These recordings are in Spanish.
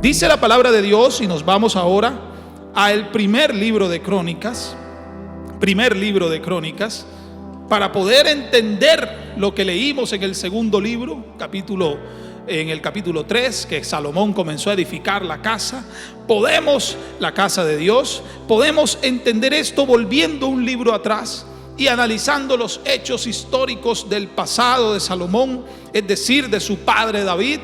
Dice la palabra de Dios, y nos vamos ahora al primer libro de Crónicas, para poder entender lo que leímos en el segundo libro, en el capítulo 3, que Salomón comenzó a edificar la casa de Dios. Podemos entender esto volviendo un libro atrás y analizando los hechos históricos del pasado de Salomón, es decir, de su padre David.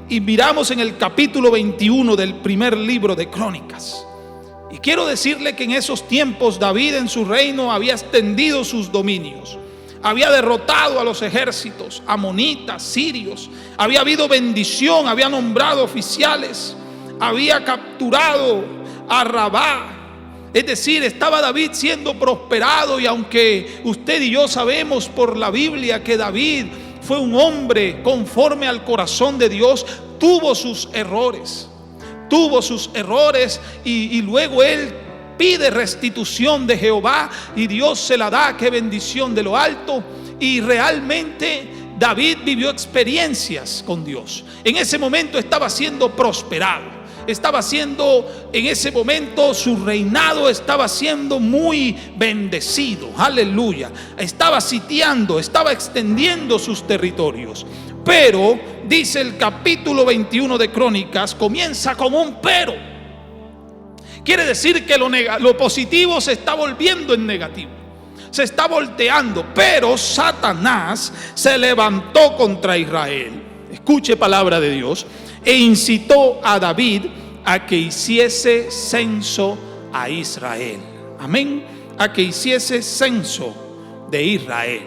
Y miramos en el capítulo 21 del primer libro de Crónicas. Y quiero decirle que en esos tiempos David en su reino había extendido sus dominios, había derrotado a los ejércitos amonitas, sirios, había habido bendición, había nombrado oficiales, había capturado a Rabá. Es decir, estaba David siendo prosperado. Y aunque usted y yo sabemos por la Biblia que David fue un hombre conforme al corazón de Dios, tuvo sus errores y luego él pide restitución de Jehová y Dios se la da. Qué bendición de lo alto. Y realmente David vivió experiencias con Dios. En ese momento estaba siendo prosperado, en ese momento su reinado estaba siendo muy bendecido, aleluya. Estaba sitiando, estaba extendiendo sus territorios. Pero, dice el capítulo 21 de Crónicas, comienza con un pero. Quiere decir que lo positivo se está volviendo en negativo, se está volteando. Pero Satanás se levantó contra Israel, escuche palabra de Dios, e incitó a David a que hiciese censo a Israel. Amén. A que hiciese censo de Israel.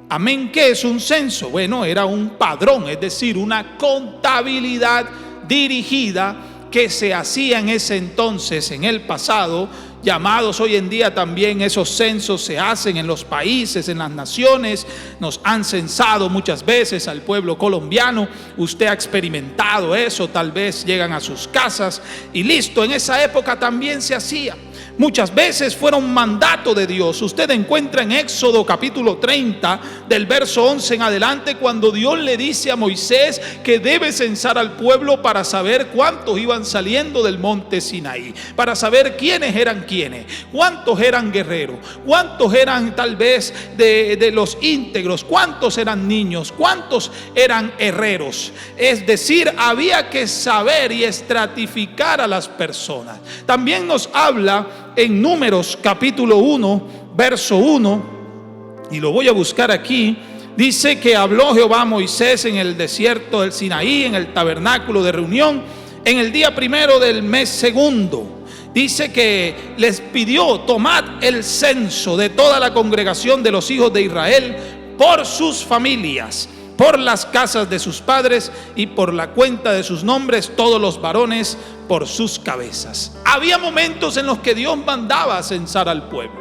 Amén. ¿Qué es un censo? Bueno, era un padrón, es decir, una contabilidad dirigida que se hacía en ese entonces, en el pasado, llamados hoy en día también. Esos censos se hacen en los países, en las naciones. Nos han censado muchas veces al pueblo colombiano. Usted ha experimentado eso, tal vez llegan a sus casas y listo. En esa época también se hacía. Muchas veces fueron mandato de Dios. Usted encuentra en Éxodo capítulo 30 del verso 11 en adelante, cuando Dios le dice a Moisés que debe censar al pueblo para saber cuántos iban saliendo del monte Sinaí, para saber quiénes eran quiénes, cuántos eran guerreros, cuántos eran tal vez de los íntegros, cuántos eran niños, cuántos eran herreros. Es decir, había que saber y estratificar a las personas. También nos habla en Números capítulo 1 verso 1, y lo voy a buscar aquí. Dice que habló Jehová a Moisés en el desierto del Sinaí, en el tabernáculo de reunión, en el día primero del mes segundo. Dice que les pidió: tomad el censo de toda la congregación de los hijos de Israel por sus familias, por las casas de sus padres y por la cuenta de sus nombres, todos los varones por sus cabezas. Había momentos en los que Dios mandaba a censar al pueblo.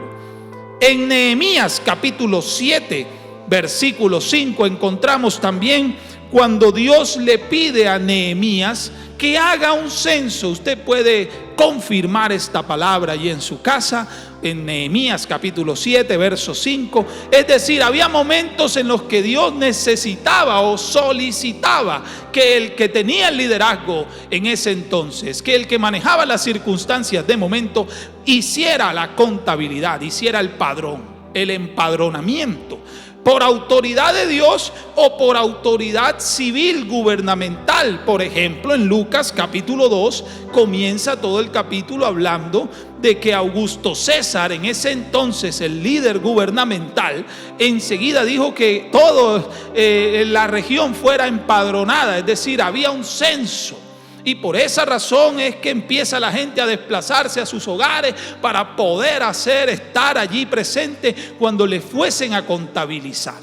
En Nehemías capítulo 7 versículo 5 encontramos también cuando Dios le pide a Nehemías que haga un censo. Usted puede confirmar esta palabra allí en su casa, en Nehemías capítulo 7 verso 5. Es decir, había momentos en los que Dios necesitaba o solicitaba que el que tenía el liderazgo en ese entonces, que el que manejaba las circunstancias de momento, hiciera la contabilidad, hiciera el padrón, el empadronamiento, por autoridad de Dios o por autoridad civil gubernamental. Por ejemplo, en Lucas capítulo 2 comienza todo el capítulo hablando de que Augusto César, en ese entonces el líder gubernamental, enseguida dijo que toda la región fuera empadronada, es decir, había un censo. Y por esa razón es que empieza la gente a desplazarse a sus hogares para poder estar allí presente cuando le fuesen a contabilizar.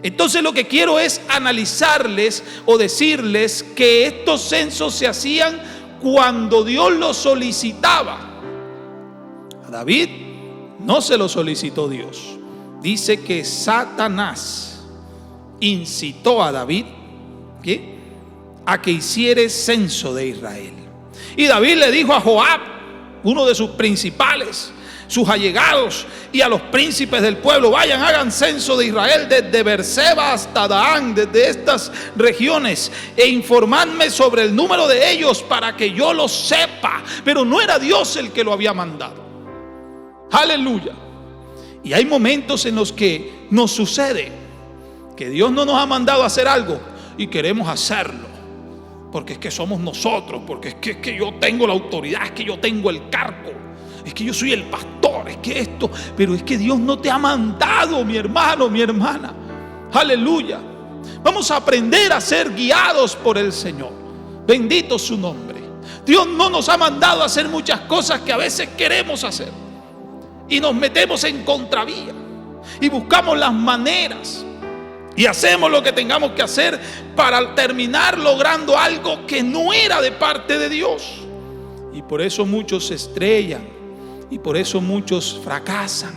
Entonces lo que quiero es analizarles o decirles que estos censos se hacían cuando Dios los solicitaba. A David no se lo solicitó Dios. Dice que Satanás incitó a David, ¿qué?, a que hiciere censo de Israel. Y David le dijo a Joab, uno de sus principales: sus allegados y a los príncipes del pueblo: vayan, hagan censo de Israel desde Beerseba hasta Dán, desde estas regiones, e informadme sobre el número de ellos para que yo lo sepa. Pero no era Dios el que lo había mandado. Aleluya. Y hay momentos en los que nos sucede que Dios no nos ha mandado a hacer algo y queremos hacerlo porque es que somos nosotros, porque es que yo tengo la autoridad, es que yo tengo el cargo, es que yo soy el pastor, es que esto. Pero es que Dios no te ha mandado, mi hermano, mi hermana. Aleluya. Vamos a aprender a ser guiados por el Señor. Bendito su nombre. Dios no nos ha mandado a hacer muchas cosas que a veces queremos hacer y nos metemos en contravía y buscamos las maneras y hacemos lo que tengamos que hacer para terminar logrando algo que no era de parte de Dios. Y por eso muchos se estrellan y por eso muchos fracasan.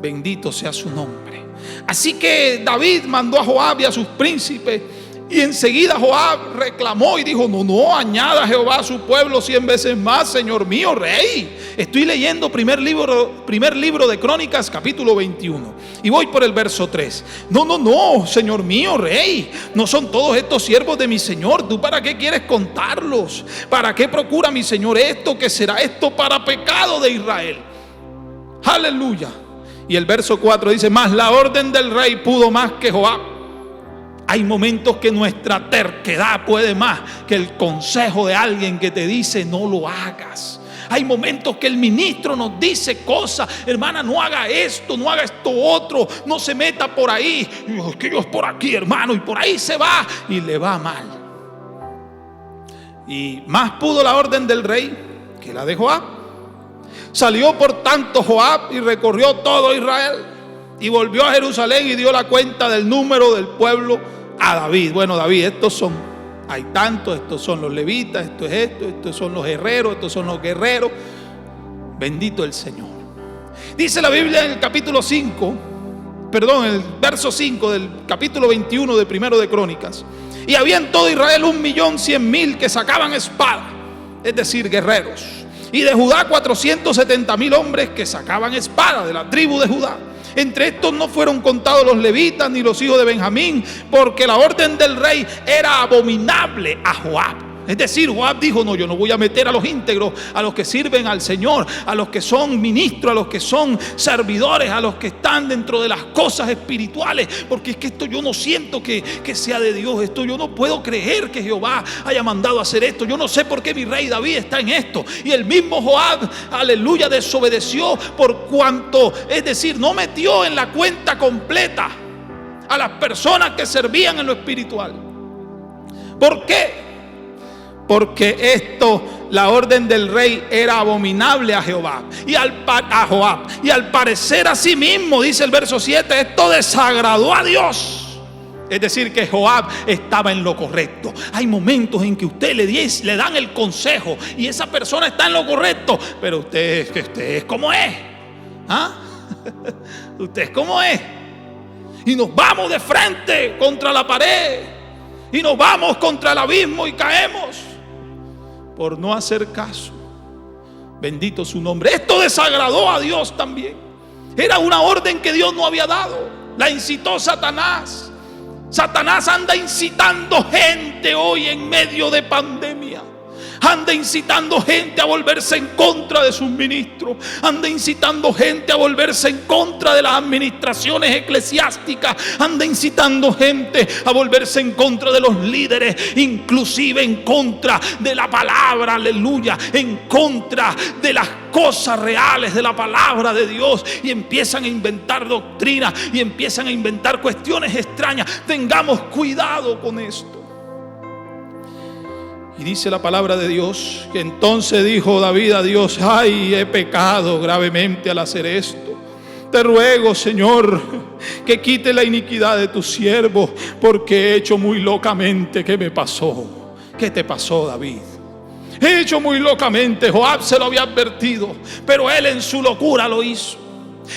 Bendito sea su nombre. Así que David mandó a Joab y a sus príncipes, y enseguida Joab reclamó y dijo: no, añada a Jehová a su pueblo 100 veces más, señor mío, rey. Estoy leyendo primer libro de Crónicas, capítulo 21, y voy por el verso 3. No, señor mío, rey, no son todos estos siervos de mi señor. ¿Tú para qué quieres contarlos? ¿Para qué procura mi señor esto? ¿Que será esto para pecado de Israel? Aleluya. Y el verso 4 dice: mas la orden del rey pudo más que Joab. Hay momentos que nuestra terquedad puede más que el consejo de alguien que te dice: no lo hagas. Hay momentos que el ministro nos dice cosas: hermana, no haga esto, no haga esto otro, no se meta por ahí. Y es que yo es por aquí, hermano, y por ahí se va y le va mal. Y más pudo la orden del rey que la de Joab. Salió por tanto Joab y recorrió todo Israel y volvió a Jerusalén y dio la cuenta del número del pueblo a David. Bueno, David, hay tantos, estos son los levitas, estos son los herreros, estos son los guerreros. Bendito el Señor. Dice la Biblia en el el verso 5 del capítulo 21 de Primero de Crónicas: y había en todo Israel 1.100.000 que sacaban espada, es decir, guerreros. Y de Judá 470.000 hombres que sacaban espada, de la tribu de Judá. Entre estos no fueron contados los levitas ni los hijos de Benjamín, porque la orden del rey era abominable a Joab. Es decir, Joab dijo: no, yo no voy a meter a los íntegros, a los que sirven al Señor, a los que son ministros, a los que son servidores, a los que están dentro de las cosas espirituales, porque es que esto yo no siento que sea de Dios. Esto yo no puedo creer que Jehová haya mandado a hacer esto. Yo no sé por qué mi rey David está en esto. Y el mismo Joab, aleluya, desobedeció por cuanto, es decir, no metió en la cuenta completa a las personas que servían en lo espiritual. ¿Por qué? Porque la orden del rey era abominable a Joab. Y al parecer a sí mismo, dice el verso 7, esto desagradó a Dios. Es decir, que Joab estaba en lo correcto. Hay momentos en que usted le dan el consejo y esa persona está en lo correcto, pero usted es como es. ¿Ah? Usted es como es. Y nos vamos de frente contra la pared y nos vamos contra el abismo y caemos por no hacer caso. Bendito su nombre. Esto desagradó a Dios también. Era una orden que Dios no había dado. La incitó Satanás. Satanás anda incitando gente hoy en medio de pandemia. Anda incitando gente a volverse en contra de sus ministros. Anda incitando gente a volverse en contra de las administraciones eclesiásticas. Anda incitando gente a volverse en contra de los líderes, inclusive en contra de la palabra, aleluya, en contra de las cosas reales de la palabra de Dios, y empiezan a inventar doctrinas y empiezan a inventar cuestiones extrañas. Tengamos cuidado con esto. Y dice la palabra de Dios que entonces dijo David a Dios: ay, he pecado gravemente al hacer esto. Te ruego, Señor, que quite la iniquidad de tu siervo, porque he hecho muy locamente. ¿Qué me pasó? ¿Qué te pasó, David? He hecho muy locamente. Joab se lo había advertido, pero él en su locura lo hizo.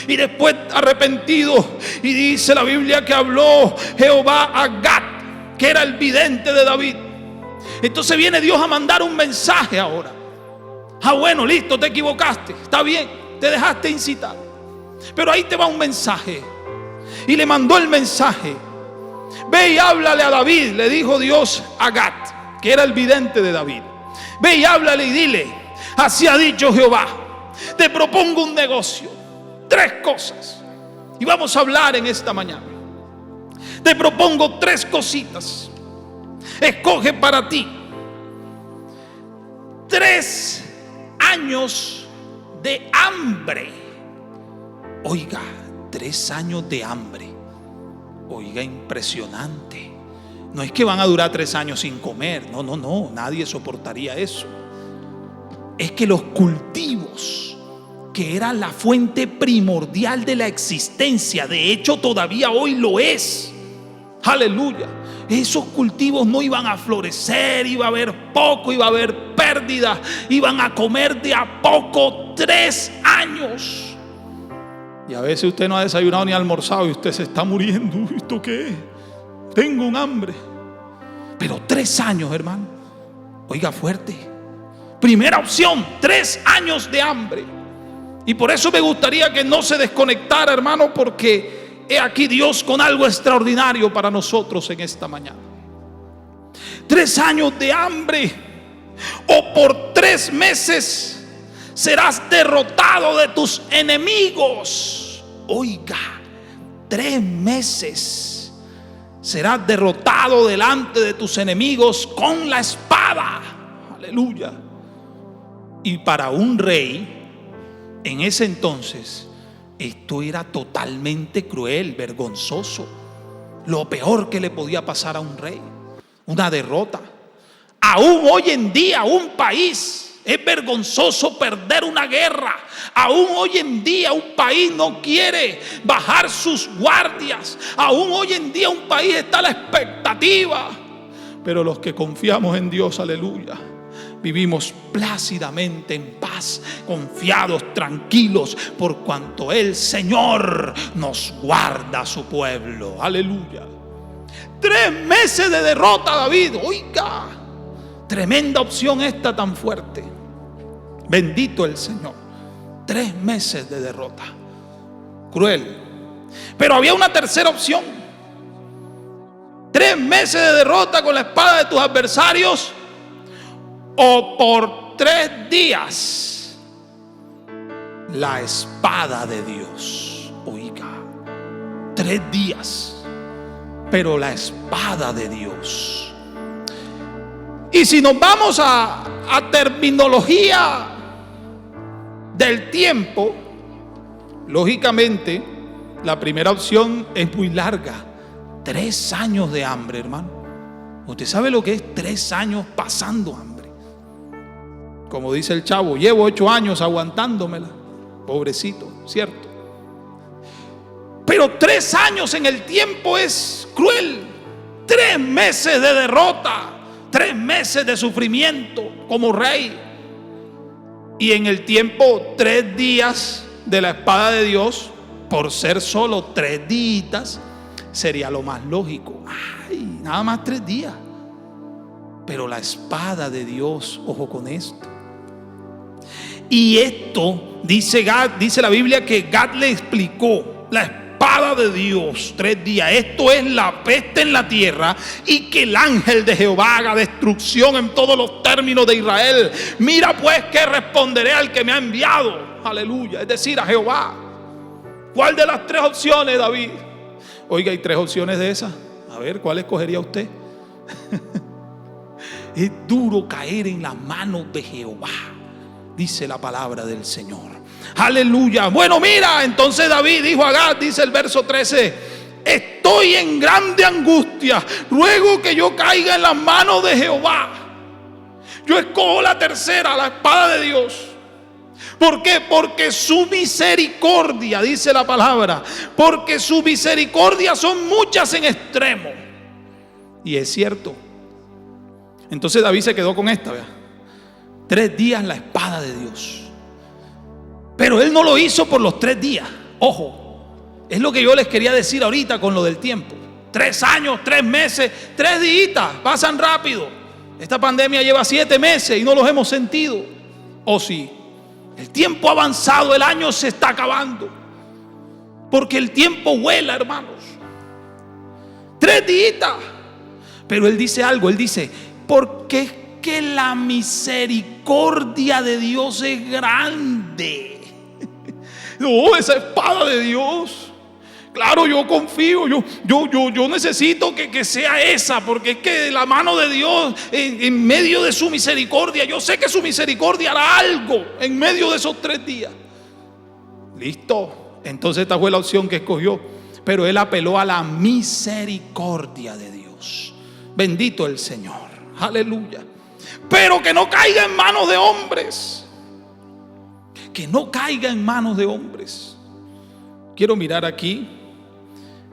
Y después arrepentido, y dice la Biblia que habló Jehová a Gad, que era el vidente de David. Entonces viene Dios a mandar un mensaje ahora. Ah, bueno, listo, te equivocaste, está bien. te dejaste incitar. Pero ahí te va un mensaje. Y le mandó el mensaje: ve y háblale a David. Le dijo Dios a Gad, que era el vidente de David: ve y háblale y dile: así ha dicho Jehová, te propongo un negocio, 3 cosas. Y vamos a hablar en esta mañana. Te propongo 3 cositas. Escoge para ti 3 años de hambre. Oiga, 3 años de hambre. Oiga, impresionante. No es que van a durar 3 años sin comer. No, nadie soportaría eso. Es que los cultivos, que era la fuente primordial de la existencia, de hecho todavía hoy lo es. Aleluya. Esos cultivos no iban a florecer, iba a haber poco, iba a haber pérdida, iban a comer de a poco 3 años. Y a veces usted no ha desayunado ni almorzado y usted se está muriendo. ¿Esto qué es? Tengo un hambre. Pero 3 años, hermano. Oiga, fuerte. Primera opción, 3 años de hambre. Y por eso me gustaría que no se desconectara, hermano, porque he aquí Dios con algo extraordinario para nosotros en esta mañana. 3 años de hambre, o por 3 meses serás derrotado de tus enemigos. Oiga, 3 meses serás derrotado delante de tus enemigos con la espada. Aleluya. Y para un rey en ese entonces, esto era totalmente cruel, vergonzoso. Lo peor que le podía pasar a un rey, una derrota. Aún hoy en día un país es vergonzoso perder una guerra. Aún hoy en día un país no quiere bajar sus guardias. Aún hoy en día un país está a la expectativa. Pero los que confiamos en Dios, aleluya, vivimos plácidamente en paz, confiados, tranquilos, por cuanto el Señor nos guarda a su pueblo. Aleluya. 3 meses de derrota, David. Oiga, tremenda opción esta tan fuerte. Bendito el Señor. 3 meses de derrota. Cruel. Pero había una tercera opción. 3 meses de derrota con la espada de tus adversarios, o por 3 días la espada de Dios. Oiga, 3 días, pero la espada de Dios. Y si nos vamos a terminología del tiempo, lógicamente la primera opción es muy larga. 3 años de hambre, hermano. ¿Usted sabe lo que es 3 años pasando hambre? Como dice el chavo, llevo 8 años aguantándomela. Pobrecito, ¿cierto? Pero 3 años en el tiempo es cruel. 3 meses de derrota, 3 meses de sufrimiento como rey. Y en el tiempo 3 días de la espada de Dios, por ser solo 3 días, sería lo más lógico. Ay, nada más 3 días. Pero la espada de Dios, ojo con esto. Y esto, dice la Biblia que Gad le explicó: la espada de Dios, 3 días. Esto es la peste en la tierra, y que el ángel de Jehová haga destrucción en todos los términos de Israel. Mira pues que responderé al que me ha enviado. Aleluya. Es decir, a Jehová. ¿Cuál de las 3 opciones, David? Oiga, hay 3 opciones de esas. A ver, ¿cuál escogería usted? Es duro caer en las manos de Jehová, dice la palabra del Señor. Aleluya. Bueno, mira, entonces David dijo a Gad, dice el verso 13: estoy en grande angustia, ruego que yo caiga en las manos de Jehová. Yo escojo la tercera, la espada de Dios. ¿Por qué? Porque su misericordia, dice la palabra, porque su misericordia son muchas en extremo. Y es cierto. Entonces David se quedó con esta, ¿verdad? 3 días la espada de Dios. Pero él no lo hizo por los 3 días. Ojo, es lo que yo les quería decir ahorita con lo del tiempo. 3 años, 3 meses, 3 días, pasan rápido. Esta pandemia lleva 7 meses y no los hemos sentido. ¿O sí? El tiempo ha avanzado, el año se está acabando. Porque el tiempo vuela, hermanos. 3 días. Pero Él dice algo, Él dice, porque es que la misericordia de Dios es grande. No, esa espada de Dios. Claro, yo confío, yo necesito que sea esa, porque es que la mano de Dios en medio de su misericordia, yo sé que su misericordia hará algo en medio de esos 3 días. Listo, entonces esta fue la opción que escogió, pero él apeló a la misericordia de Dios. Bendito el Señor, aleluya. Pero que no caiga en manos de hombres, que no caiga en manos de hombres. Quiero mirar aquí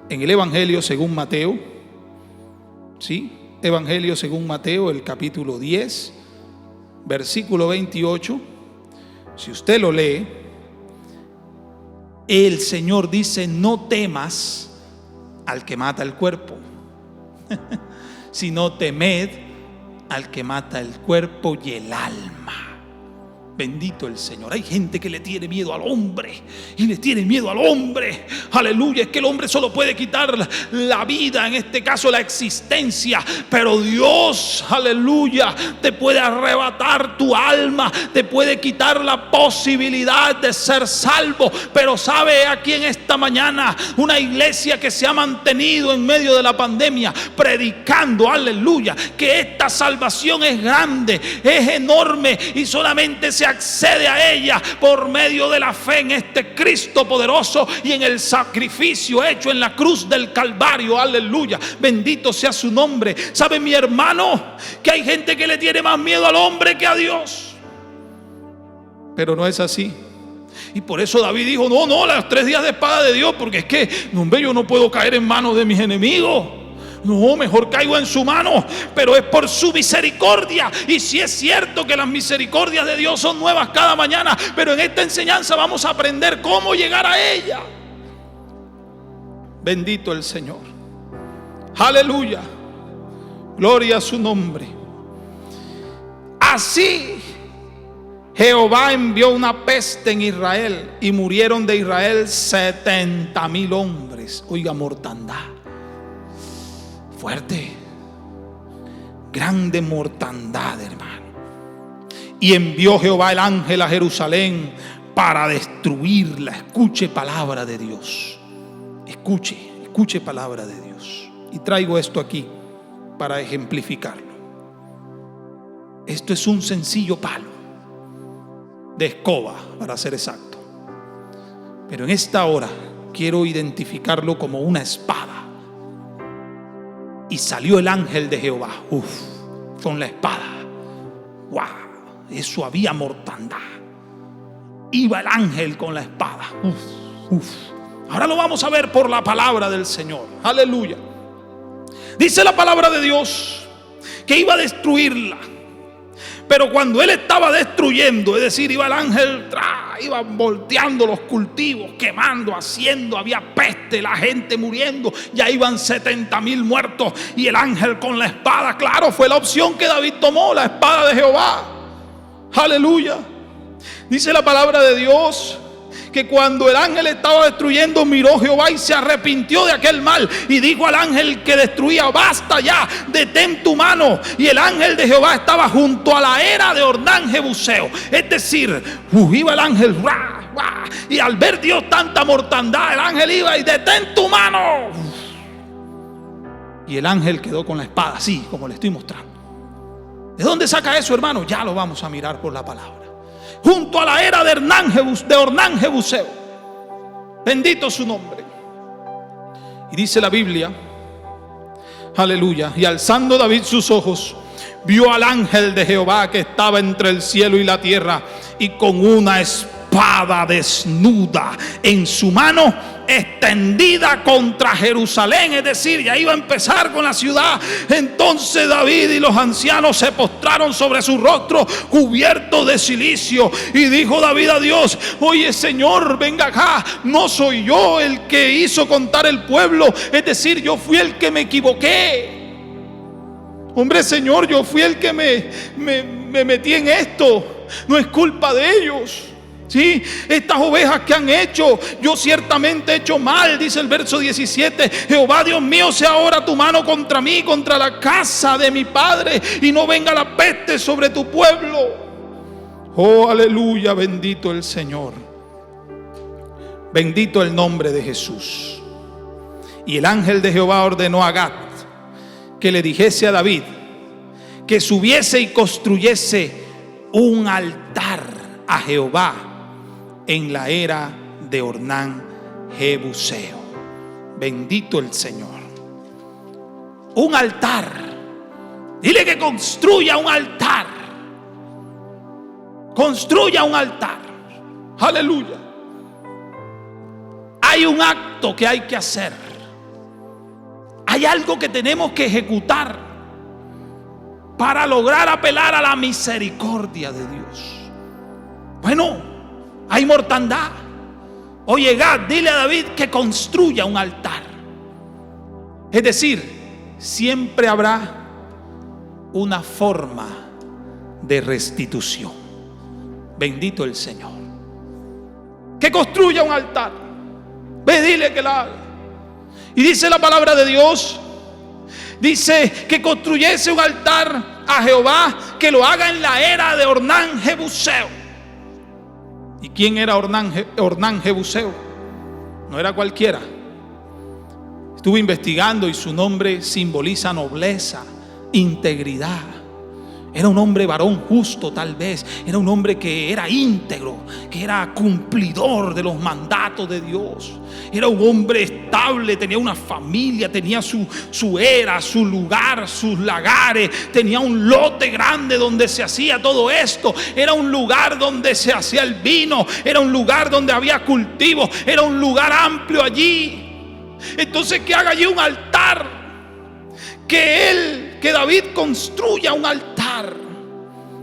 en el Evangelio según Mateo, ¿sí? Evangelio según Mateo, el capítulo 10, versículo 28. Si usted lo lee, el Señor dice: no temas al que mata el cuerpo, sino temed al que mata el cuerpo y el alma. Bendito el Señor. Hay gente que le tiene miedo al hombre y le tiene miedo al hombre. Aleluya. Es que el hombre solo puede quitar la vida, en este caso la existencia, pero Dios, aleluya, te puede arrebatar tu alma, te puede quitar la posibilidad de ser salvo. Pero sabe, aquí en esta mañana, una iglesia que se ha mantenido en medio de la pandemia predicando, aleluya, que esta salvación es grande, es enorme y solamente se accede a ella por medio de la fe en este Cristo poderoso y en el sacrificio hecho en la cruz del Calvario. Aleluya, bendito sea su nombre. ¿Sabe, mi hermano, que hay gente que le tiene más miedo al hombre que a Dios? Pero no es así. Y por eso David dijo: no, los 3 días de espada de Dios, porque es que, hombre, yo no puedo caer en manos de mis enemigos. No, mejor caigo en su mano, pero es por su misericordia. Y si es cierto que las misericordias de Dios son nuevas cada mañana, pero en esta enseñanza vamos a aprender cómo llegar a ella. Bendito el Señor, aleluya, gloria a su nombre. Así Jehová envió una peste en Israel y murieron de Israel 70,000 hombres. Oiga, mortandad fuerte, grande mortandad, hermano. Y envió Jehová el ángel a Jerusalén para destruirla. Escuche palabra de Dios. Escuche palabra de Dios. Y traigo esto aquí para ejemplificarlo. Esto es un sencillo palo de escoba, para ser exacto. Pero en esta hora quiero identificarlo como una espada. Y salió el ángel de Jehová, con la espada. ¡Wow! Eso había mortandad. Iba el ángel con la espada. Ahora lo vamos a ver por la palabra del Señor. Aleluya. Dice la palabra de Dios que iba a destruirla. Pero cuando él estaba destruyendo, es decir, iba el ángel, iba volteando los cultivos, quemando, haciendo, había peste, la gente muriendo, ya iban 70,000 muertos, y el ángel con la espada, claro, fue la opción que David tomó, la espada de Jehová. Aleluya. Dice la palabra de Dios que cuando el ángel estaba destruyendo, miró Jehová y se arrepintió de aquel mal y dijo al ángel que destruía: basta ya, detén tu mano. Y el ángel de Jehová estaba junto a la era de Ornán Jebuseo. Es decir, iba el ángel, y al ver Dios tanta mortandad, el ángel iba y: detén tu mano. Y el ángel quedó con la espada, así como le estoy mostrando. ¿De dónde saca eso, hermano? Ya lo vamos a mirar por la palabra. Junto a la era de Ornán Jebuseo. Bendito su nombre. Y dice la Biblia, aleluya: y alzando David sus ojos, vio al ángel de Jehová que estaba entre el cielo y la tierra, y con una espada desnuda en su mano, extendida contra Jerusalén. Es decir, ya iba a empezar con la ciudad. Entonces David y los ancianos se postraron sobre su rostro cubiertos de cilicio. Y dijo David a Dios: oye, Señor, venga acá, no soy yo el que hizo contar el pueblo, es decir, yo fui el que me equivoqué. Hombre, Señor, yo fui el que me metí en esto, no es culpa de ellos. Sí, estas ovejas que han hecho, yo ciertamente he hecho mal, dice el verso 17. Jehová Dios mío, sea ahora tu mano contra mí, contra la casa de mi padre, y no venga la peste sobre tu pueblo. Oh, aleluya, bendito el Señor. Bendito el nombre de Jesús. Y el ángel de Jehová ordenó a Gad que le dijese a David que subiese y construyese un altar a Jehová en la era de Ornán Jebuseo. Bendito el Señor. Un altar. Dile que construya un altar. Construya un altar. Aleluya. Hay un acto que hay que hacer. Hay algo que tenemos que ejecutar para lograr apelar a la misericordia de Dios. Bueno, hay mortandad. Oye, Gad, dile a David que construya un altar. Es decir, siempre habrá una forma de restitución. Bendito el Señor. Que construya un altar. Ve, dile que la haga. Y dice la palabra de Dios, dice que construyese un altar a Jehová, que lo haga en la era de Ornán Jebuseo. ¿Y quién era Ornán Jebuseo? No era cualquiera. Estuve investigando y su nombre simboliza nobleza, integridad. Era un hombre varón justo, tal vez. Era un hombre que era íntegro, que era cumplidor de los mandatos de Dios. Era un hombre estable, tenía una familia, tenía su era, su lugar, sus lagares. Tenía un lote grande donde se hacía todo esto. Era un lugar donde se hacía el vino. Era un lugar donde había cultivos. Era un lugar amplio allí. Entonces que haga allí un altar. Que David construya un altar.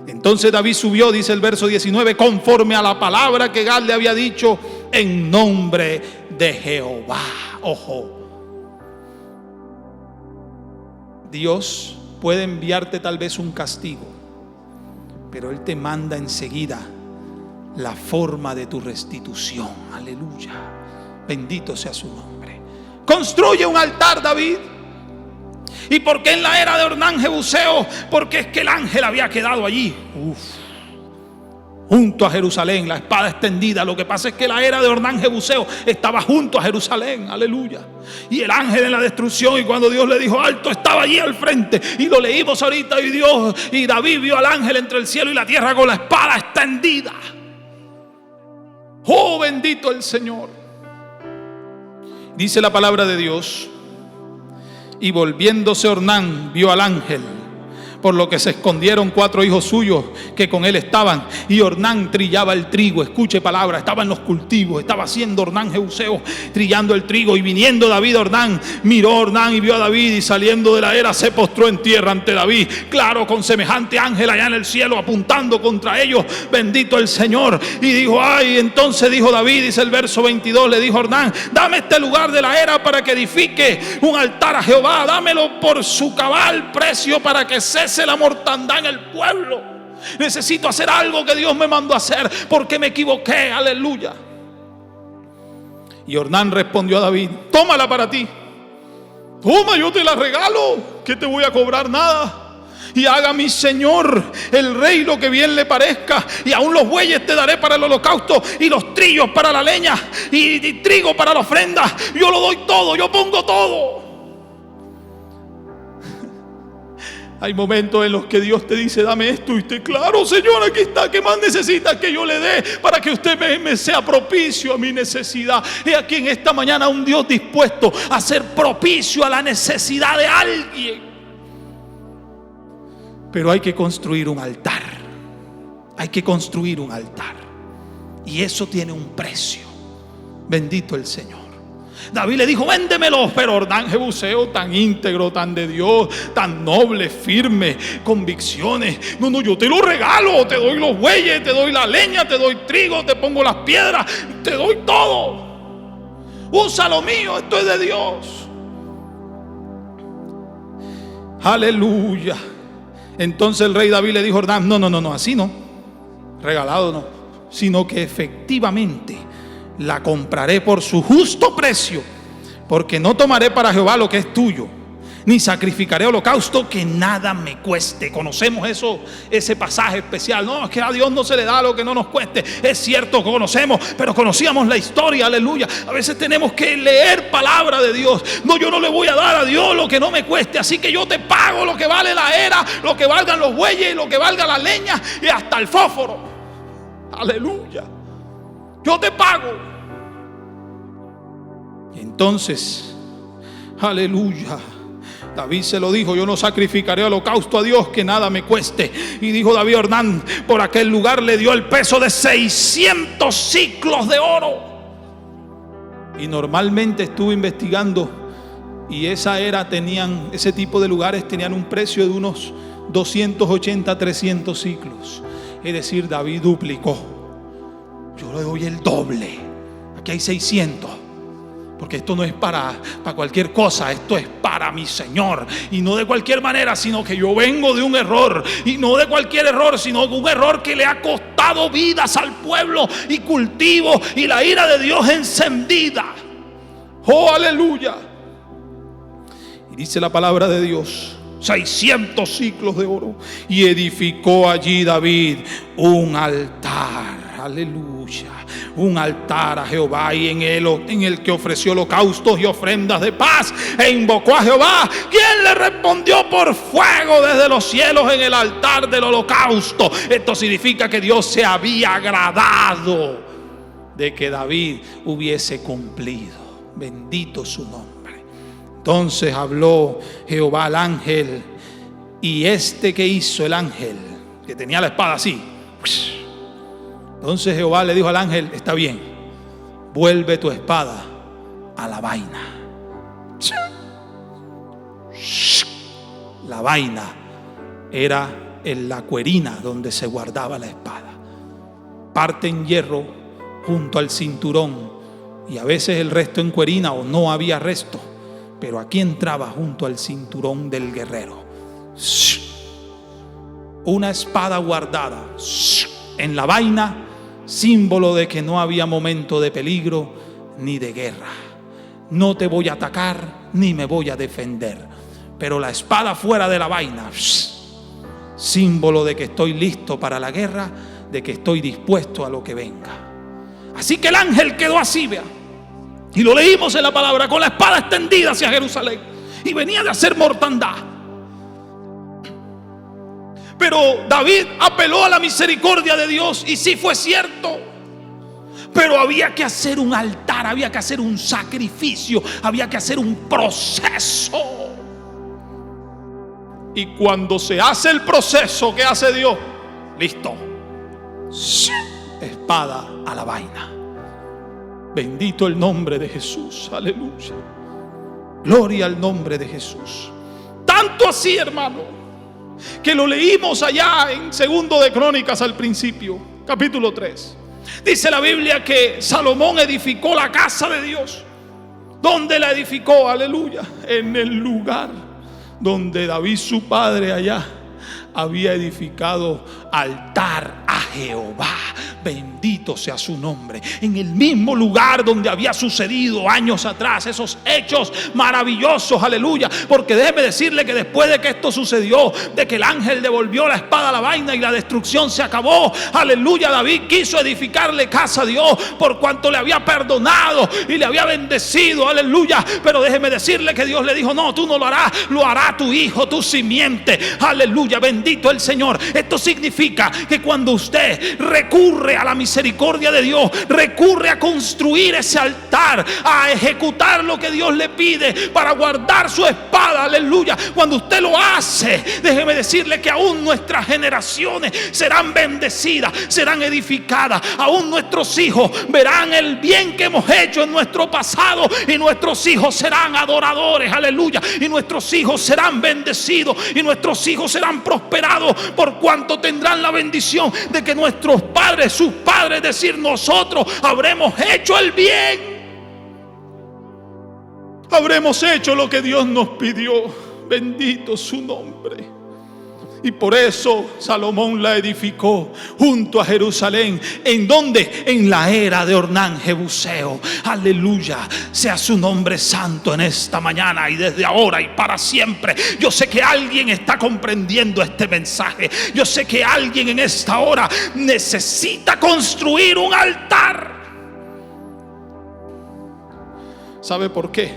Entonces David subió, dice el verso 19, conforme a la palabra que Gad le había dicho, en nombre de Jehová. Ojo, Dios puede enviarte tal vez un castigo, pero Él te manda enseguida la forma de tu restitución. Aleluya, bendito sea su nombre. Construye un altar, David. ¿Y por qué en la era de Ornán Jebuseo? Porque es que el ángel había quedado allí, junto a Jerusalén, la espada extendida. Lo que pasa es que la era de Ornán Jebuseo estaba junto a Jerusalén, aleluya. Y el ángel en la destrucción, y cuando Dios le dijo alto, estaba allí al frente. Y lo leímos ahorita, y David vio al ángel entre el cielo y la tierra con la espada extendida. Oh, bendito el Señor. Dice la palabra de Dios: y volviéndose Ornán vio al ángel, por lo que se escondieron 4 hijos suyos que con él estaban. Y Ornán trillaba el trigo. Escuche palabra, estaba en los cultivos, estaba haciendo Ornán Jebuseo, trillando el trigo. Y viniendo David a Ornán, miró Ornán y vio a David, y saliendo de la era se postró en tierra ante David. Claro, con semejante ángel allá en el cielo apuntando contra ellos. Bendito el Señor. Y dijo, ay, entonces dijo David, dice el verso 22, le dijo Ornán: dame este lugar de la era para que edifique un altar a Jehová. Dámelo por su cabal precio para que cese la mortandad en el pueblo. Necesito hacer algo que Dios me mandó a hacer porque me equivoqué. Aleluya. Y Ornán respondió a David: tómala para ti. Toma, yo te la regalo. ¿Qué te voy a cobrar? Nada. Y haga mi señor el rey lo que bien le parezca. Y aún los bueyes te daré para el holocausto, y los trillos para la leña, y trigo para la ofrenda. Yo lo doy todo, yo pongo todo. Hay momentos en los que Dios te dice: dame esto, y usted, claro, Señor, aquí está. ¿Qué más necesita que yo le dé para que usted me sea propicio a mi necesidad? He aquí en esta mañana un Dios dispuesto a ser propicio a la necesidad de alguien. Pero hay que construir un altar. Hay que construir un altar. Y eso tiene un precio. Bendito el Señor. David le dijo: véndemelo. Pero Ornán Jebuseo, tan íntegro, tan de Dios, tan noble, firme, convicciones: no, yo te lo regalo. Te doy los bueyes, te doy la leña, te doy trigo, te pongo las piedras, te doy todo. Usa lo mío, esto es de Dios. Aleluya. Entonces el rey David le dijo a Ornán: no, así no, regalado no. sino que efectivamente la compraré por su justo precio, porque no tomaré para Jehová lo que es tuyo, ni sacrificaré holocausto que nada me cueste. Conocemos eso, ese pasaje especial. No, es que a Dios no se le da lo que no nos cueste. Es cierto, conocemos, pero conocíamos la historia, aleluya. A veces tenemos que leer palabra de Dios. No, yo no le voy a dar a Dios lo que no me cueste, así que yo te pago lo que vale la era, lo que valgan los bueyes, lo que valga la leña y hasta el fósforo. Aleluya. Yo te pago. Y entonces, aleluya, David se lo dijo: yo no sacrificaré holocausto a Dios que nada me cueste. Y dijo David Ornán, por aquel lugar le dio el peso de 600 siclos de oro. Y normalmente estuve investigando, y ese tipo de lugares tenían un precio de unos 280, 300 siclos. Es decir, David duplicó. Yo le doy el doble. Aquí hay 600. Porque esto no es para cualquier cosa, esto es para mi Señor. Y no de cualquier manera, sino que yo vengo de un error. Y no de cualquier error, sino de un error que le ha costado vidas al pueblo y cultivo y la ira de Dios encendida. Oh, aleluya. Y dice la palabra de Dios: 600 siclos de oro. Y edificó allí David un altar. Aleluya. Un altar a Jehová, y en el que ofreció holocaustos y ofrendas de paz, e invocó a Jehová, quien le respondió por fuego desde los cielos en el altar del holocausto. Esto significa que Dios se había agradado de que David hubiese cumplido. Bendito su nombre. Entonces habló Jehová al ángel, y que hizo el ángel, que tenía la espada así. Entonces Jehová le dijo al ángel: está bien, vuelve tu espada a la vaina. La vaina era la cuerina donde se guardaba la espada. Parte en hierro junto al cinturón, y a veces el resto en cuerina, o no había resto, pero aquí entraba junto al cinturón del guerrero. Una espada guardada en la vaina, símbolo de que no había momento de peligro ni de guerra. No te voy a atacar ni me voy a defender, pero la espada fuera de la vaina, símbolo de que estoy listo para la guerra, de que estoy dispuesto a lo que venga. Así que el ángel quedó así, vea, y lo leímos en la palabra, con la espada extendida hacia Jerusalén, y venía de hacer mortandad. Pero David apeló a la misericordia de Dios, y sí fue cierto, pero había que hacer un altar, había que hacer un sacrificio, había que hacer un proceso. Y cuando se hace el proceso, ¿qué hace Dios? Listo, espada a la vaina. Bendito el nombre de Jesús, aleluya. Gloria al nombre de Jesús. Tanto así, hermano, que lo leímos allá en 2 de Crónicas al principio, capítulo 3. Dice la Biblia que Salomón edificó la casa de Dios. ¿Dónde la edificó? Aleluya. En el lugar donde David, su padre, allá había edificado altar a Jehová. Bendito sea su nombre. En el mismo lugar donde había sucedido años atrás esos hechos maravillosos, aleluya. Porque déjeme decirle que después de que esto sucedió, de que el ángel devolvió la espada a la vaina y la destrucción se acabó, aleluya, David quiso edificarle casa a Dios por cuanto le había perdonado y le había bendecido, aleluya. Pero déjeme decirle que Dios le dijo: no, tú no lo harás, lo hará tu hijo, tu simiente. Aleluya, bendito el Señor. Esto significa que cuando usted recurre a la misericordia de Dios, recurre a construir ese altar, a ejecutar lo que Dios le pide para guardar su espada, aleluya, cuando usted lo hace, déjeme decirle que aún nuestras generaciones serán bendecidas, serán edificadas. Aún nuestros hijos verán el bien que hemos hecho en nuestro pasado, y nuestros hijos serán adoradores, aleluya, y nuestros hijos serán bendecidos, y nuestros hijos serán prosperados, por cuanto tendrán la bendición de que nuestros padres, sus padres, es decir, nosotros habremos hecho el bien, habremos hecho lo que Dios nos pidió. Bendito su nombre. Y por eso Salomón la edificó junto a Jerusalén. ¿En dónde? En la era de Ornán Jebuseo. Aleluya. Sea su nombre santo en esta mañana y desde ahora y para siempre. Yo sé que alguien está comprendiendo este mensaje. Yo sé que alguien en esta hora necesita construir un altar. ¿Sabe por qué?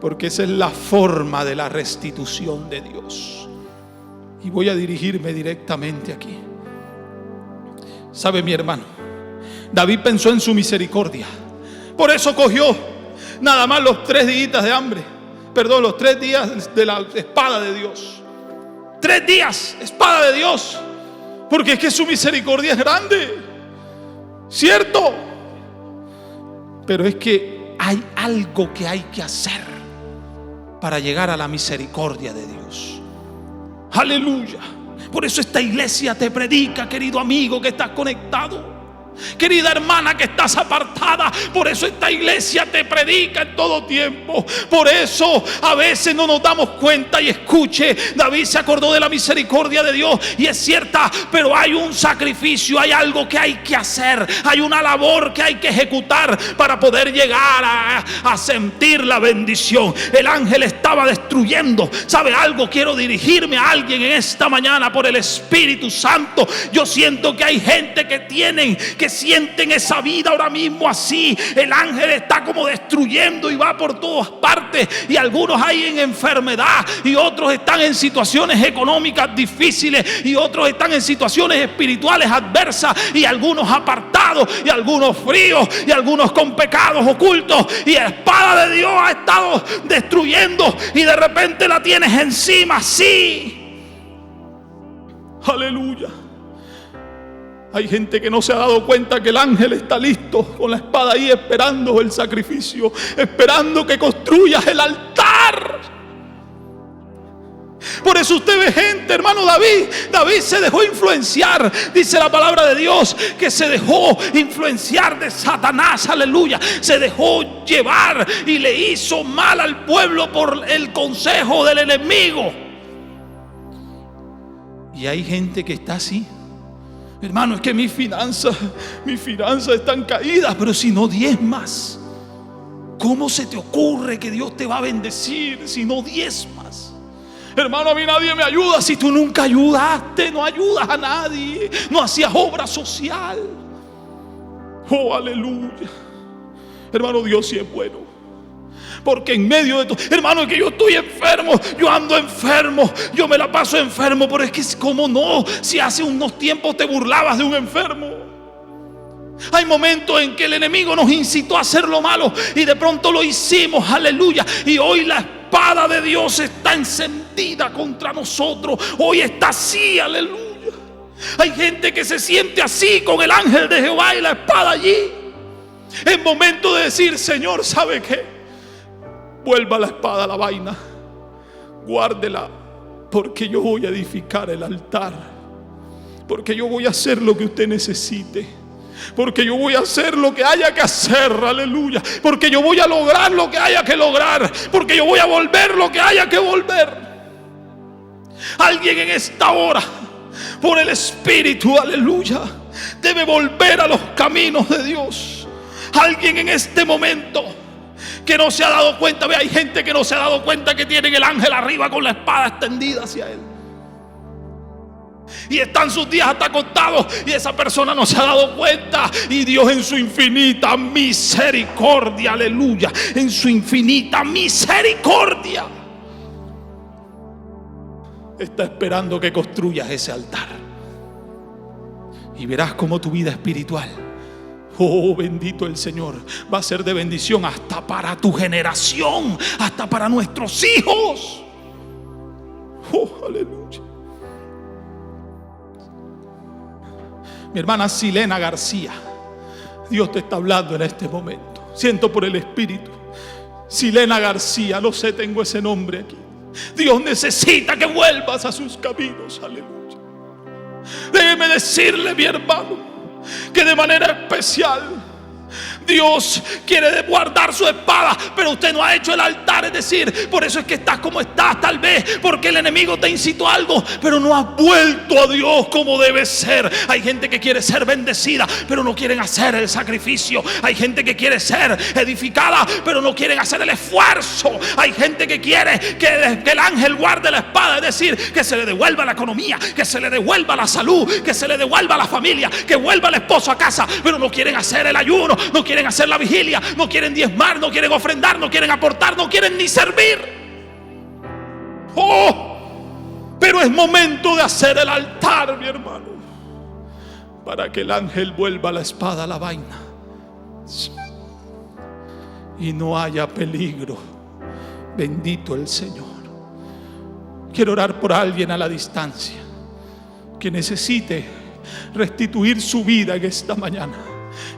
Porque esa es la forma de la restitución de Dios. Y voy a dirigirme directamente aquí. ¿Sabe, mi hermano? David pensó en su misericordia. Por eso cogió nada más los 3 días de hambre. Perdón, los 3 días de la espada de Dios. 3 días, espada de Dios. Porque es que su misericordia es grande. ¿Cierto? Pero es que hay algo que hay que hacer para llegar a la misericordia de Dios. Aleluya. Por eso esta iglesia te predica, querido amigo que estás conectado, querida hermana que estás apartada. Por eso esta iglesia te predica en todo tiempo. Por eso a veces no nos damos cuenta. Y escuche, David se acordó de la misericordia de Dios, y es cierta, pero hay un sacrificio, hay algo que hay que hacer, hay una labor que hay que ejecutar para poder llegar a sentir la bendición. El ángel estaba destruyendo. ¿Sabe algo? Quiero dirigirme a alguien en esta mañana por el Espíritu Santo. Yo siento que hay gente que sienten esa vida ahora mismo así. El ángel está como destruyendo y va por todas partes. Y algunos hay en enfermedad, y otros están en situaciones económicas difíciles, y otros están en situaciones espirituales adversas, y algunos apartados, y algunos fríos, y algunos con pecados ocultos. Y la espada de Dios ha estado destruyendo, y de repente la tienes encima. Sí. Aleluya. Hay gente que no se ha dado cuenta que el ángel está listo con la espada ahí, esperando el sacrificio, esperando que construyas el altar. Por eso usted ve gente, hermano. David se dejó influenciar. Dice la palabra de Dios que se dejó influenciar de Satanás. Aleluya. Se dejó llevar y le hizo mal al pueblo por el consejo del enemigo. Y hay gente que está así. Hermano, es que mis finanzas están caídas, pero si no diezmas, ¿cómo se te ocurre que Dios te va a bendecir si no diezmas? Hermano, a mí nadie me ayuda. Si tú nunca ayudaste, no ayudas a nadie, no hacías obra social. Oh, aleluya. Hermano, Dios sí es bueno. Porque en medio de todo, hermano, es que yo estoy enfermo, yo ando enfermo, yo me la paso enfermo. Pero es que, ¿cómo no? Si hace unos tiempos te burlabas de un enfermo. Hay momentos en que el enemigo nos incitó a hacer lo malo y de pronto lo hicimos, aleluya. Y hoy la espada de Dios está encendida contra nosotros. Hoy está así, aleluya. Hay gente que se siente así con el ángel de Jehová y la espada allí. Es momento de decir: Señor, ¿sabe qué? Vuelva la espada a la vaina, guárdela, porque yo voy a edificar el altar, porque yo voy a hacer lo que usted necesite, porque yo voy a hacer lo que haya que hacer, aleluya, porque yo voy a lograr lo que haya que lograr, porque yo voy a volver lo que haya que volver. Alguien en esta hora, por el Espíritu, aleluya, debe volver a los caminos de Dios. Alguien en este momento que no se ha dado cuenta. Ve, hay gente que no se ha dado cuenta que tienen el ángel arriba con la espada extendida hacia él, y están sus días hasta contados, y esa persona no se ha dado cuenta. Y Dios, en su infinita misericordia, aleluya, en su infinita misericordia, está esperando que construyas ese altar. Y verás cómo tu vida espiritual, oh, bendito el Señor, va a ser de bendición hasta para tu generación, hasta para nuestros hijos. Oh, aleluya. Mi hermana Silena García, Dios te está hablando en este momento. Siento por el Espíritu. Silena García, no sé, tengo ese nombre aquí. Dios necesita que vuelvas a sus caminos, aleluya. Déjeme decirle, mi hermano, que de manera especial Dios quiere guardar su espada, pero usted no ha hecho el altar. Es decir, por eso es que estás como estás, tal vez porque el enemigo te incitó a algo, pero no has vuelto a Dios como debe ser. Hay gente que quiere ser bendecida, pero no quieren hacer el sacrificio. Hay gente que quiere ser edificada, pero no quieren hacer el esfuerzo. Hay gente que quiere que el ángel guarde la espada, es decir, que se le devuelva la economía, que se le devuelva la salud, que se le devuelva la familia, que vuelva el esposo a casa, pero no quieren hacer el ayuno, no quieren hacer la vigilia, no quieren diezmar, no quieren ofrendar, no quieren aportar, no quieren ni servir. Pero es momento de hacer el altar, mi hermano, para que el ángel vuelva la espada a la vaina y no haya peligro. Bendito el Señor. Quiero orar por alguien a la distancia que necesite restituir su vida en esta mañana.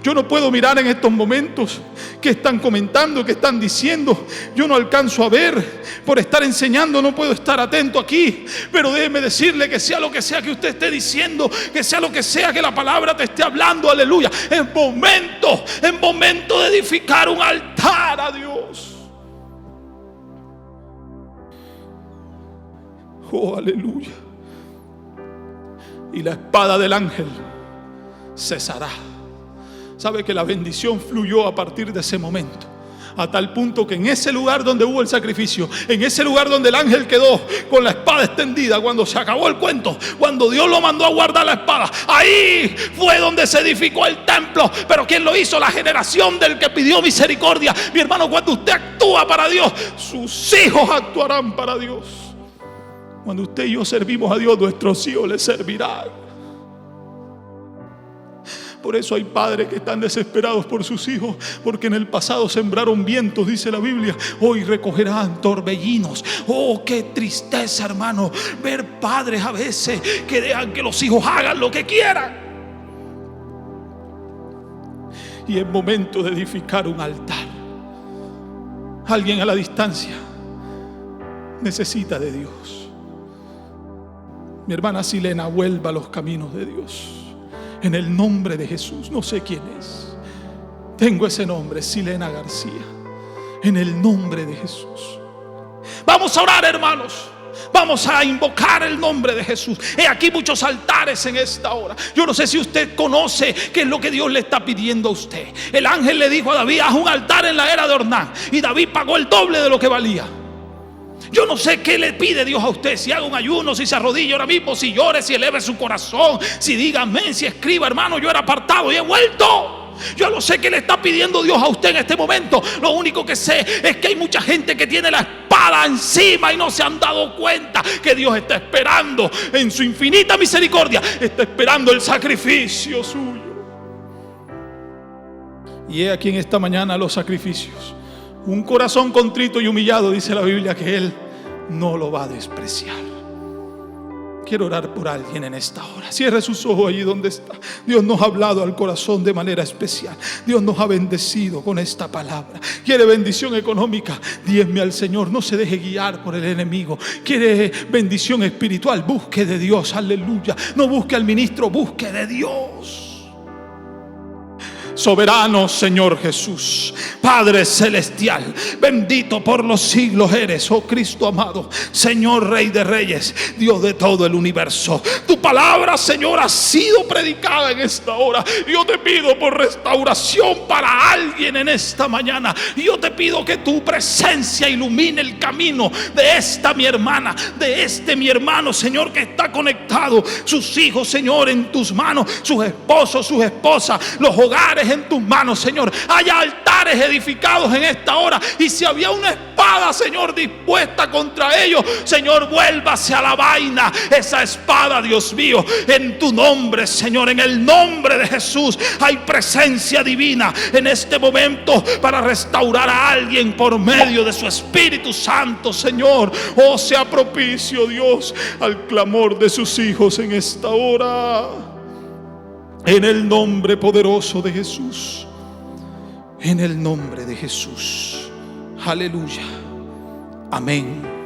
Yo no puedo mirar en estos momentos que están comentando, que están diciendo. Yo no alcanzo a ver, por estar enseñando no puedo estar atento aquí. Pero déjeme decirle que sea lo que sea que usted esté diciendo, que sea lo que sea que la palabra te esté hablando, aleluya, es momento de edificar un altar a Dios. Aleluya. Y la espada del ángel cesará. Sabe que la bendición fluyó a partir de ese momento, a tal punto que en ese lugar donde hubo el sacrificio, en ese lugar donde el ángel quedó con la espada extendida, cuando se acabó el cuento, cuando Dios lo mandó a guardar la espada, ahí fue donde se edificó el templo. Pero ¿quién lo hizo? La generación del que pidió misericordia. Mi hermano, cuando usted actúa para Dios, sus hijos actuarán para Dios. Cuando usted y yo servimos a Dios, nuestros hijos le servirán. Por eso hay padres que están desesperados por sus hijos, porque en el pasado sembraron vientos, dice la Biblia, hoy recogerán torbellinos. Qué tristeza, hermano, ver padres a veces que dejan que los hijos hagan lo que quieran. Y es momento de edificar un altar. Alguien a la distancia necesita de Dios. Mi hermana Silena, vuelva a los caminos de Dios. En el nombre de Jesús. No sé quién es. Tengo ese nombre, Silena García. En el nombre de Jesús. Vamos a orar, hermanos. Vamos a invocar el nombre de Jesús. He aquí muchos altares en esta hora. Yo no sé si usted conoce qué es lo que Dios le está pidiendo a usted. El ángel le dijo a David: haz un altar en la era de Ornán. Y David pagó el doble de lo que valía. Yo no sé qué le pide Dios a usted. Si haga un ayuno, si se arrodilla ahora mismo, si llore, si eleve su corazón, si diga amén, si escriba: hermano, yo era apartado y he vuelto. Yo no sé qué le está pidiendo Dios a usted en este momento. Lo único que sé es que hay mucha gente que tiene la espada encima y no se han dado cuenta que Dios está esperando en su infinita misericordia. Está esperando el sacrificio suyo. Y he aquí en esta mañana los sacrificios. Un corazón contrito y humillado, dice la Biblia, que Él no lo va a despreciar. Quiero orar por alguien en esta hora. Cierre sus ojos allí donde está. Dios nos ha hablado al corazón de manera especial. Dios nos ha bendecido con esta palabra. Quiere bendición económica, diezme al Señor. No se deje guiar por el enemigo. Quiere bendición espiritual, busque de Dios. Aleluya. No busque al ministro, busque de Dios. Soberano Señor Jesús, Padre celestial, bendito por los siglos eres, oh Cristo amado, Señor Rey de Reyes, Dios de todo el universo. Tu palabra, Señor, ha sido predicada en esta hora. Yo te pido por restauración para alguien en esta mañana. Yo te pido que tu presencia ilumine el camino de esta mi hermana, de este mi hermano, Señor, que está conectado. Sus hijos, Señor, en tus manos, sus esposos, sus esposas, los hogares en tus manos, Señor. Haya altares edificados en esta hora. Y si había una espada, Señor, dispuesta contra ellos, Señor, vuélvase a la vaina esa espada, Dios mío, en tu nombre, Señor. En el nombre de Jesús hay presencia divina en este momento para restaurar a alguien por medio de su Espíritu Santo, Señor. Oh, sea propicio, Dios, al clamor de sus hijos en esta hora. En el nombre poderoso de Jesús. En el nombre de Jesús. Aleluya. Amén.